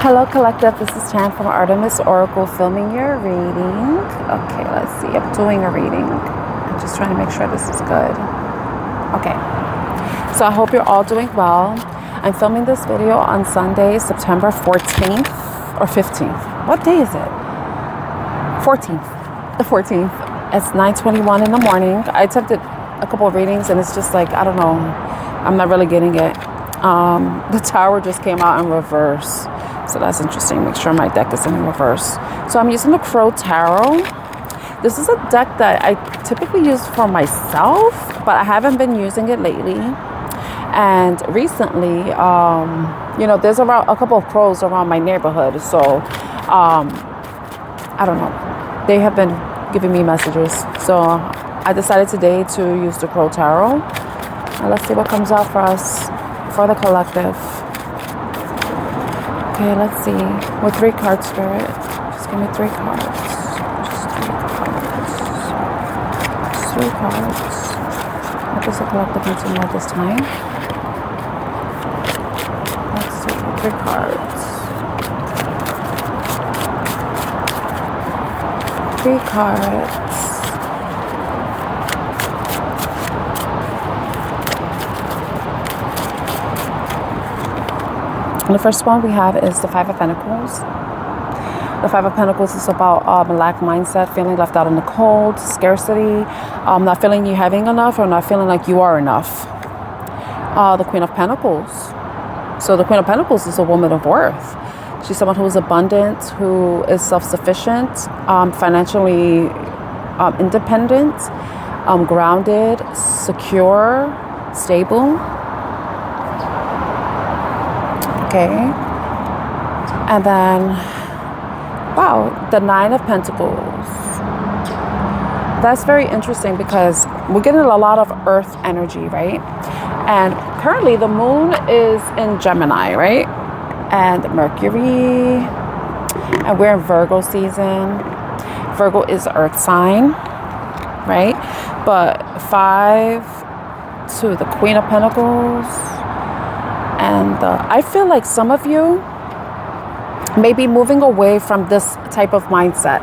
Hello Collective, this is Chan from Artemis Oracle filming your reading. Okay, let's see, I'm doing a reading. I'm just trying to make sure this is good. Okay, so I hope you're all doing well. I'm filming this video on Sunday, September 14th or 15th. What day is it? 14th. The 14th. It's 9:21 in the morning. I attempted a couple of readings and it's just like, I don't know. I'm not really getting it. The tower just came out in reverse. So that's interesting. Make sure my deck is in reverse. So I'm using the Crow Tarot. This is a deck that I typically use for myself, but I haven't been using it lately. And recently, there's around a couple of crows around my neighborhood. So I don't know. They have been giving me messages. So I decided today to use the Crow Tarot. And let's see what comes out for us, for the collective. Okay, let's see. With 3 cards, Spirit. Just give me 3 cards. Just 3 cards. Just 3 cards. What does the collective need to know this time? Let's see. 3 cards. 3 cards. And the first one we have is the 5 of Pentacles. The 5 of Pentacles is about lack mindset, feeling left out in the cold, scarcity, not feeling you having enough or not feeling like you are enough. The Queen of Pentacles. So the Queen of Pentacles is a woman of worth. She's someone who is abundant, who is self-sufficient, financially independent, grounded, secure, stable. Okay, and then, wow, the 9 of Pentacles. That's very interesting because we're getting a lot of earth energy, right? And currently the moon is in Gemini, right? And Mercury, and we're in Virgo season. Virgo is earth sign, right? But 5 to the Queen of Pentacles. And I feel like some of you may be moving away from this type of mindset,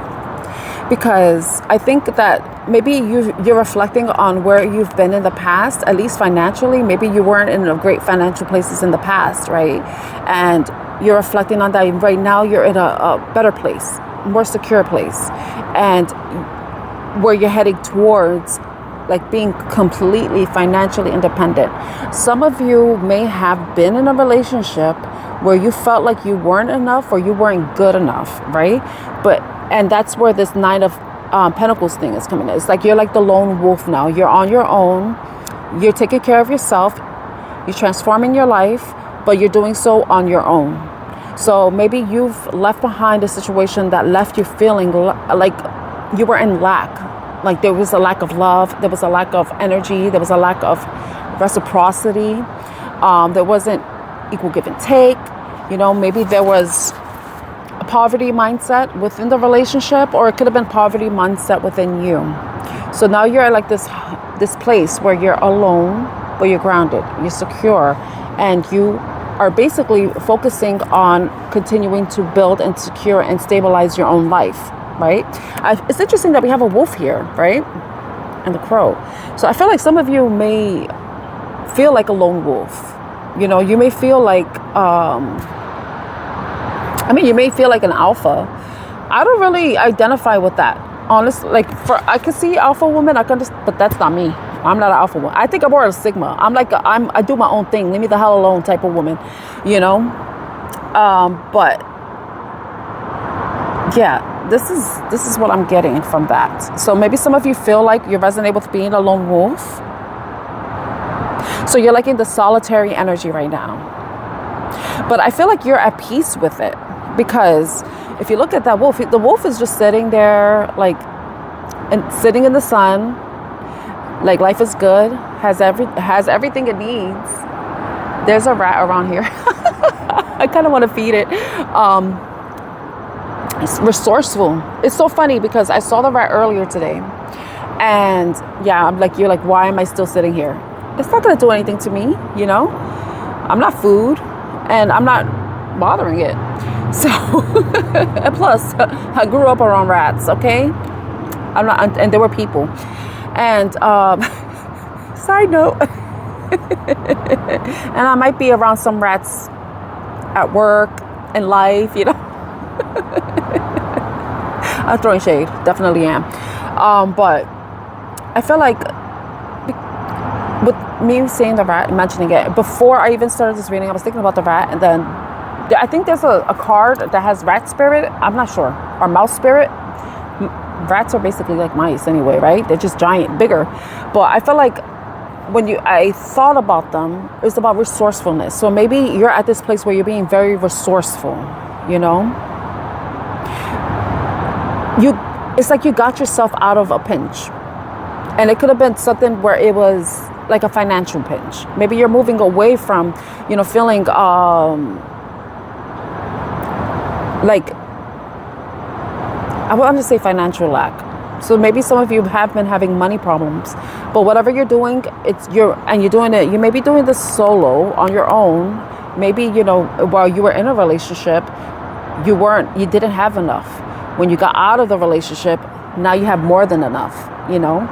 because I think that maybe you're reflecting on where you've been in the past, at least financially. Maybe you weren't in a great financial places in the past, right? And you're reflecting on that right now. You're in a better place, more secure place, and where you're heading towards, like being completely financially independent. Some of you may have been in a relationship where you felt like you weren't enough or you weren't good enough, right? And that's where this 9 of Pentacles thing is coming in. It's like you're like the lone wolf now. You're on your own. You're taking care of yourself. You're transforming your life, but you're doing so on your own. So maybe you've left behind a situation that left you feeling like you were in lack. Like there was a lack of love, there was a lack of energy, there was a lack of reciprocity, there wasn't equal give and take. Maybe there was a poverty mindset within the relationship, or it could have been poverty mindset within you. So now you're like this place where you're alone, but you're grounded, you're secure, and you are basically focusing on continuing to build and secure and stabilize your own life. Right? It's interesting that we have a wolf here, right? And the crow. So I feel like some of you may feel like a lone wolf. You may feel like, you may feel like an alpha. I don't really identify with that. Honestly, I can see alpha woman, but that's not me. I'm not an alpha woman. I think I'm more a sigma. I do my own thing. Leave me the hell alone type of woman, but yeah. This is what I'm getting from that. So maybe some of you feel like you resonate with being a lone wolf. So you're like in the solitary energy right now. But I feel like you're at peace with it, because if you look at that wolf, the wolf is just sitting there, sitting in the sun, like life is good, has everything it needs. There's a rat around here. I kind of want to feed it. It's resourceful. It's so funny because I saw the rat earlier today, and yeah, you're like, why am I still sitting here? It's not going to do anything to me, I'm not food, and I'm not bothering it. So, and plus, I grew up around rats, okay? And there were people. And, side note, and I might be around some rats at work, in life, you know. I'm throwing shade, definitely am. But I feel like with me saying the rat, mentioning it, before I even started this reading, I was thinking about the rat, and then I think there's a card that has rat spirit. I'm not sure. Or mouse spirit. Rats are basically like mice anyway, right? They're just giant, bigger. But I feel like I thought about them, it was about resourcefulness. So maybe you're at this place where you're being very resourceful, you know? It's like you got yourself out of a pinch. And it could have been something where it was like a financial pinch. Maybe you're moving away from, you know, feeling like, I want to say financial lack. So maybe some of you have been having money problems, but whatever you're doing, you're doing it. You may be doing this solo on your own. Maybe, you know, while you were in a relationship, you didn't have enough. When you got out of the relationship, now you have more than enough, you know?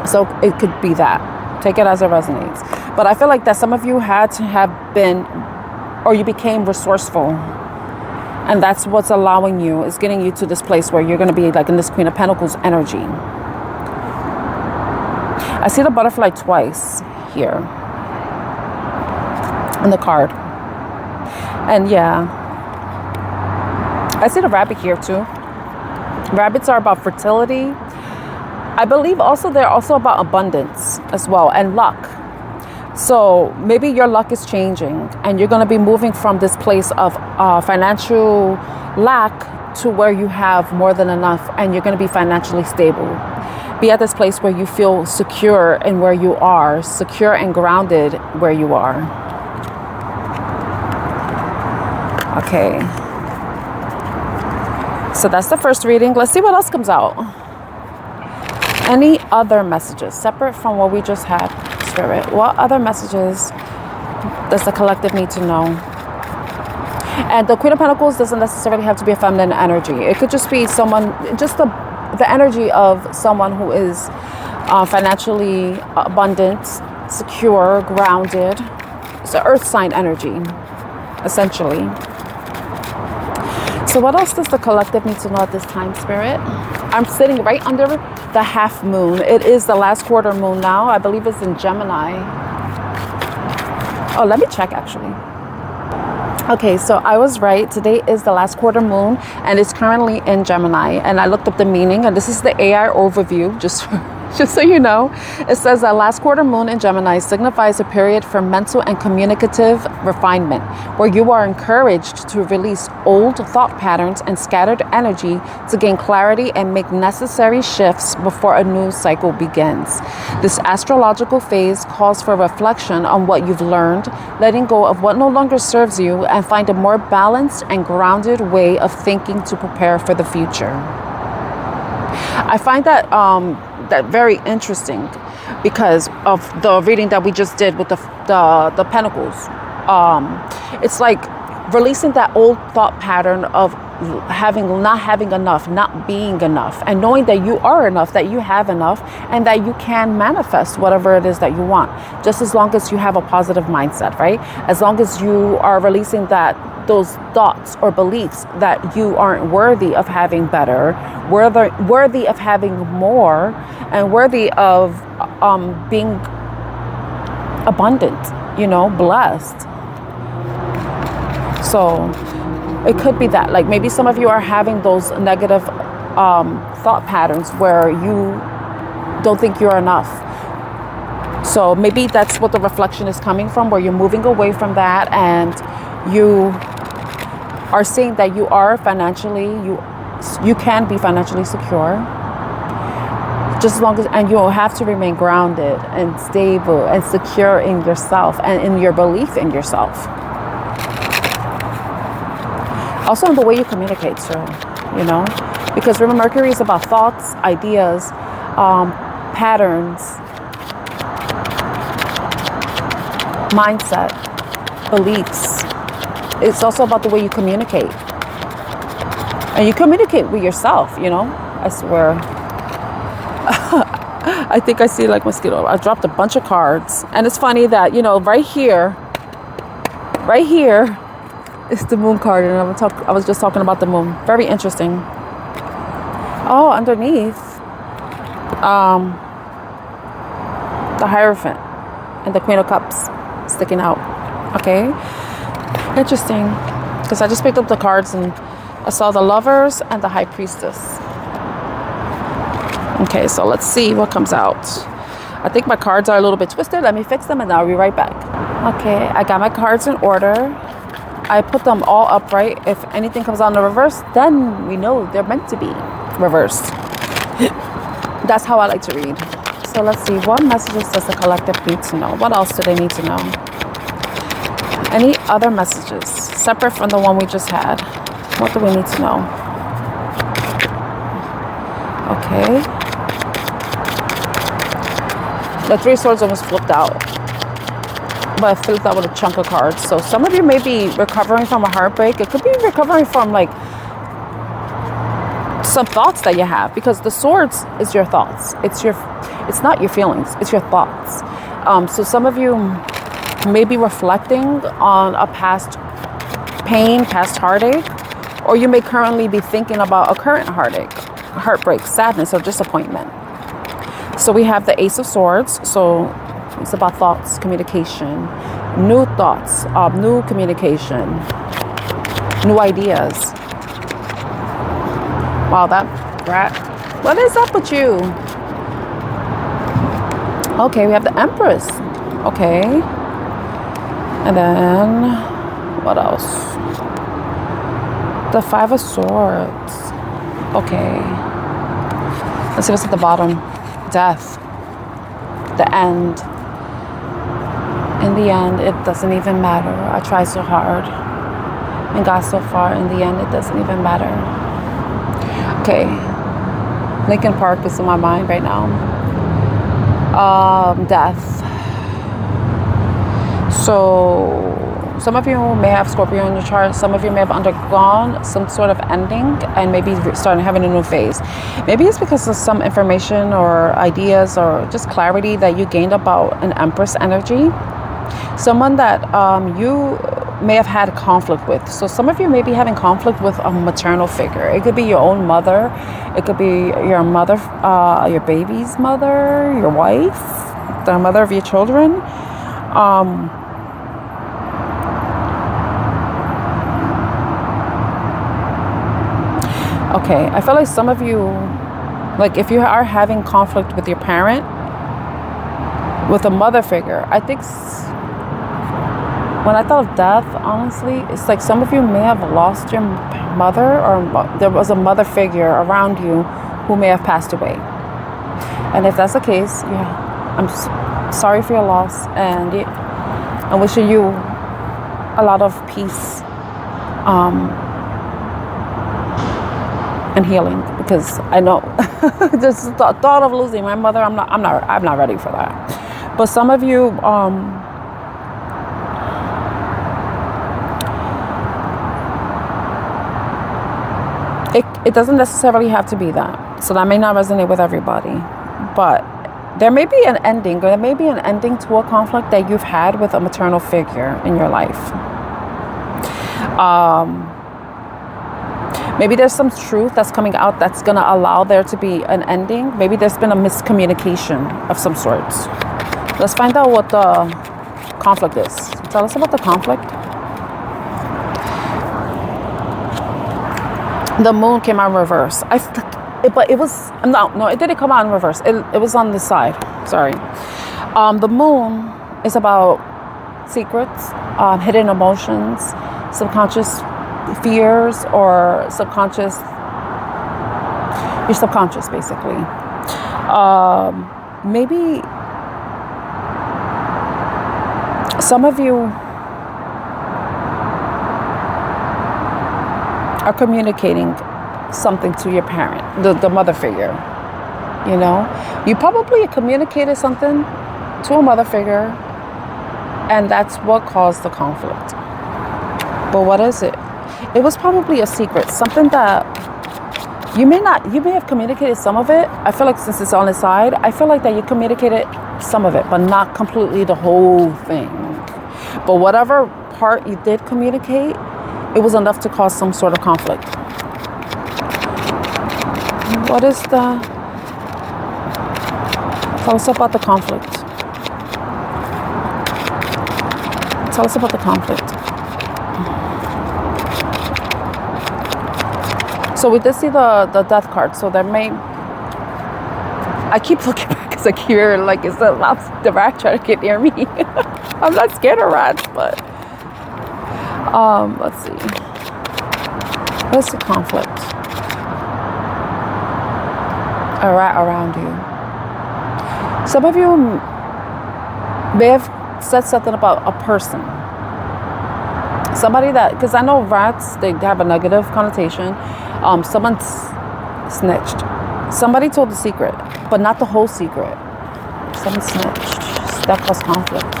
So it could be that. Take it as it resonates. But I feel like that some of you had to have been, or you became resourceful. And that's what's allowing you, is getting you to this place where you're going to be like in this Queen of Pentacles energy. I see the butterfly twice here in the card. And yeah, I see the rabbit here too. Rabbits are about fertility. I believe also they're also about abundance as well, and luck. So maybe your luck is changing and you're going to be moving from this place of financial lack to where you have more than enough and you're going to be financially stable. Be at this place where you feel secure in where you are, secure and grounded where you are. Okay. So that's the first reading. Let's see what else comes out. Any other messages separate from what we just had, Spirit? What other messages does the collective need to know? And the Queen of Pentacles doesn't necessarily have to be a feminine energy. It could just be someone, just the energy of someone who is financially abundant, secure, grounded. It's an earth sign energy, essentially. So what else does the collective need to know at this time, Spirit? I'm sitting right under the half moon. It is the last quarter moon now. I believe it's in Gemini. Oh, let me check actually. Okay, so I was right. Today is the last quarter moon and it's currently in Gemini. And I looked up the meaning, and this is the AI overview, just so you know. It says that last quarter moon in Gemini signifies a period for mental and communicative refinement, where you are encouraged to release old thought patterns and scattered energy to gain clarity and make necessary shifts before a new cycle begins. This astrological phase calls for reflection on what you've learned, letting go of what no longer serves you, and find a more balanced and grounded way of thinking to prepare for the future. I find that that very interesting because of the reading that we just did with the Pentacles. It's like releasing that old thought pattern of not having enough, not being enough, and knowing that you are enough, that you have enough, and that you can manifest whatever it is that you want, just as long as you have a positive mindset, right? As long as you are releasing those thoughts or beliefs that you aren't worthy of having better, worthy of having more, and worthy of being abundant, blessed. So it could be that, like, maybe some of you are having those negative thought patterns where you don't think you're enough. So maybe that's what the reflection is coming from, where you're moving away from that and you are seeing that you are financially, you can be financially secure, just as long as, and you'll have to remain grounded and stable and secure in yourself and in your belief in yourself. Also in the way you communicate, because remember, Mercury is about thoughts, ideas, patterns, mindset, beliefs. it's also about the way you communicate. And you communicate with yourself, you know. I swear. I think I see like mosquito. I dropped a bunch of cards. And it's funny that, you know, right here is the moon card. And I was just talking about the moon. Very interesting. Oh, underneath, the Hierophant and the Queen of Cups sticking out. Okay. Interesting. Because I just picked up the cards and I saw the Lovers and the High Priestess. Okay, so let's see what comes out. I think my cards are a little bit twisted. Let me fix them and I'll be right back. Okay, I got my cards in order. I put them all upright. If anything comes out in the reverse, then we know they're meant to be reversed. That's how I like to read. So let's see, what messages does the collective need to know? What else do they need to know? Any other messages separate from the one we just had? What do we need to know? Okay. The Three of Swords almost flipped out. But I flipped out with a chunk of cards. So some of you may be recovering from a heartbreak. It could be recovering from like some thoughts that you have. Because the Swords is your thoughts. It's not your feelings. It's your thoughts. So some of you may be reflecting on a past pain, past heartache. Or you may currently be thinking about a current heartbreak, sadness, or disappointment. So we have the Ace of Swords. So it's about thoughts, communication, new thoughts, new communication, new ideas. Wow, that brat. What is up with you? Okay, we have the Empress. Okay. And then, what else? The Five of Swords. Okay. Let's see what's at the bottom. Death. The end. In the end, it doesn't even matter. I tried so hard and got so far. In the end, it doesn't even matter. Okay. Lincoln Park is in my mind right now. Death. So some of you may have Scorpio in your chart. Some of you may have undergone some sort of ending and maybe starting having a new phase. Maybe it's because of some information or ideas or just clarity that you gained about an Empress energy. Someone that you may have had conflict with. So some of you may be having conflict with a maternal figure. It could be your own mother. It could be your mother, your baby's mother, your wife, the mother of your children. Okay, I feel like some of you, like if you are having conflict with your parent, with a mother figure, I think when I thought of death, honestly, it's like some of you may have lost your mother, or there was a mother figure around you who may have passed away. And if that's the case, yeah, I'm sorry for your loss, and I'm wishing you a lot of peace and healing, because I know just the thought of losing my mother, I'm not ready for that. But some of you it doesn't necessarily have to be that. So that may not resonate with everybody. But there may be an ending, or there may be an ending to a conflict that you've had with a maternal figure in your life. Maybe there's some truth that's coming out that's going to allow there to be an ending. Maybe there's been a miscommunication of some sorts. Let's find out what the conflict is. Tell us about the conflict. The moon came out in reverse. But it was, no, it didn't come out in reverse. It was on the side. Sorry. The moon is about secrets, hidden emotions, subconscious fears, or your subconscious, basically. Maybe some of you are communicating something to your parent, the mother figure. You know, you probably communicated something to a mother figure, and that's what caused the conflict. But what is it? It was probably a secret, something that you may have communicated some of it. I feel like since it's on the side, I feel like that you communicated some of it, but not completely the whole thing. But whatever part you did communicate, it was enough to cause some sort of conflict. What is the... Tell us about the conflict. Tell us about the conflict. So we did see the death card. So there may... I keep looking back because I hear like, is the rat trying to get near me? I'm not scared of rats, but... let's see. What's the conflict? A rat around you. Some of you may have said something about a person. Somebody that, because I know rats, they have a negative connotation. Someone snitched. Somebody told the secret, but not the whole secret. Someone snitched. That caused conflict.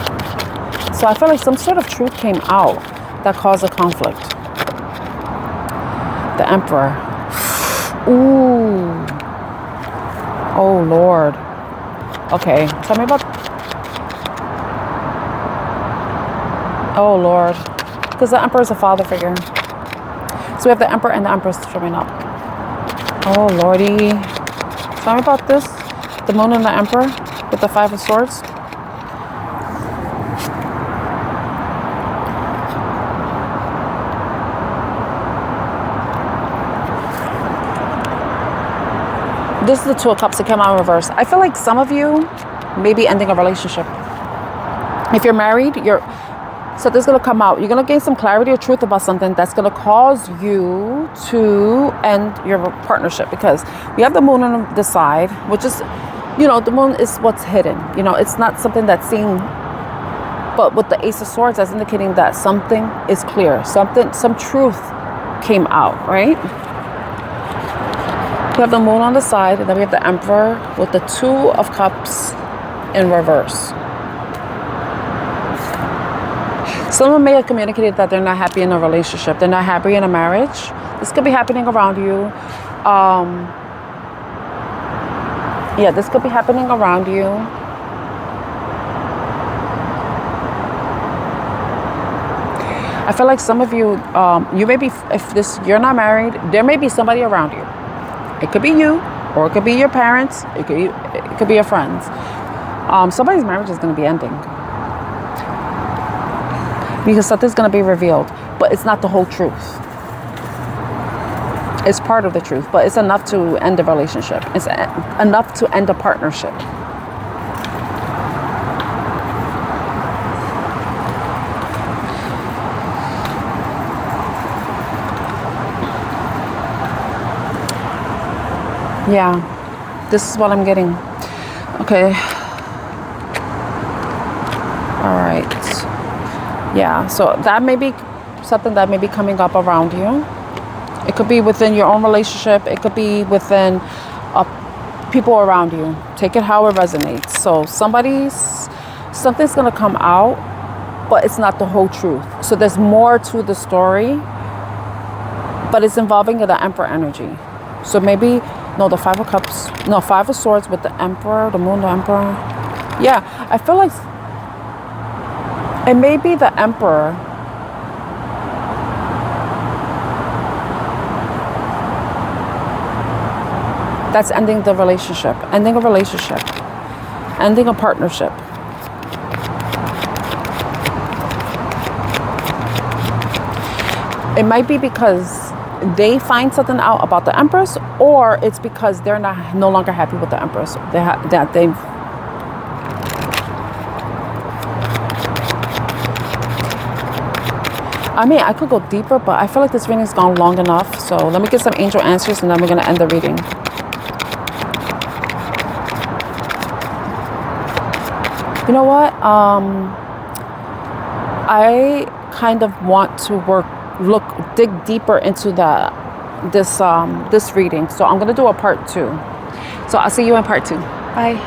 So I feel like some sort of truth came out that caused a conflict. The Emperor. Ooh. Oh, Lord. Okay, tell me about... Oh, Lord. Because the Emperor is a father figure. So we have the Emperor and the Empress showing up. Oh, Lordy. Tell me about this. The Moon and the Emperor with the Five of Swords. This is the Two of Cups that came out in reverse. I feel like some of you may be ending a relationship. If you're married, something's going to come out. You're going to gain some clarity or truth about something that's going to cause you to end your partnership, because we have the Moon on the side, which is, the Moon is what's hidden. It's not something that's seen. But with the Ace of Swords, that's indicating that something is clear. Some truth came out, right? We have the Moon on the side, and then we have the Emperor with the Two of Cups in reverse. Someone may have communicated that they're not happy in a relationship. They're not happy in a marriage. This could be happening around you. This could be happening around you. I feel like some of you, you may be, you're not married, there may be somebody around you. It could be you, or it could be your parents. It could be your friends. Somebody's marriage is going to be ending, because something's going to be revealed, but it's not the whole truth. It's part of the truth, but it's enough to end a relationship. It's enough to end a partnership. Yeah, this is what I'm getting. Okay. All right. Yeah, so that may be something that may be coming up around you. It could be within your own relationship. It could be within people around you. Take it how it resonates. So something's going to come out, but it's not the whole truth. So there's more to the story, but it's involving the Emperor energy. So maybe, the Five of Cups. No, Five of Swords with the Emperor, the Moon, the Emperor. Yeah, I feel like it may be the Emperor that's ending the relationship, ending a relationship, ending a partnership. It might be because they find something out about the Empress, or it's because they're no longer happy with the Empress. I mean, I could go deeper, but I feel like this reading's gone long enough. So let me get some angel answers, and then we're going to end the reading. You know what? I kind of want to dig deeper into this reading. So I'm going to do a part 2. So I'll see you in part 2. Bye.